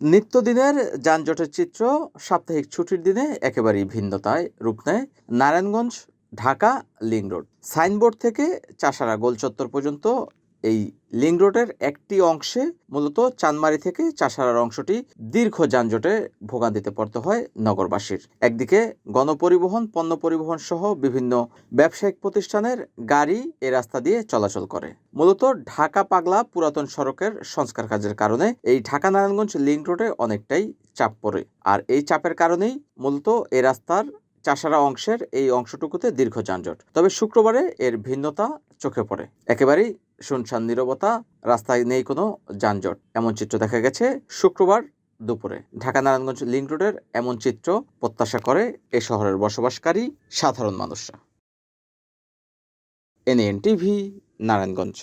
নিত্যদিনের যানজটের চিত্র সাপ্তাহিক ছুটির দিনে একেবারেই ভিন্নতায় রূপ নেয় Narayanganj Dhaka link road. Signboard থেকে চাষারা গোল চত্বর পর্যন্ত এই লিংক রোডের একটি অংশে মূলত চানমারি থেকে চাষারার অংশটি দীর্ঘ যানজটে ভোগান্তিতে পড়তে হয় নগরবাসীর। একদিকে গণপরিবহন, পণ্য পরিবহন সহ বিভিন্ন ব্যবসায়িক প্রতিষ্ঠানের গাড়ি এ রাস্তা দিয়ে চলাচল করে। মূলত ঢাকা পাগলা পুরাতন সড়কের সংস্কার কাজের কারণে এই ঢাকা নারায়ণগঞ্জ লিংক রোডে অনেকটাই চাপ পড়ে। আর এই চাপের কারণেই মূলত এই রাস্তার চাষারা অংশের এই অংশটুকুতে দীর্ঘ যানজট। তবে শুক্রবারে এর ভিন্নতা চোখে পড়ে। একেবারেই শুনশান নীরবতা, রাস্তায় নেই কোনো যানজট। এমন চিত্র দেখা গেছে শুক্রবার দুপুরে। ঢাকা নারায়ণগঞ্জ লিংক রোডের এমন চিত্র প্রত্যাশা করে এ শহরের বসবাসকারী সাধারণ মানুষরা। NN TV, Narayanganj.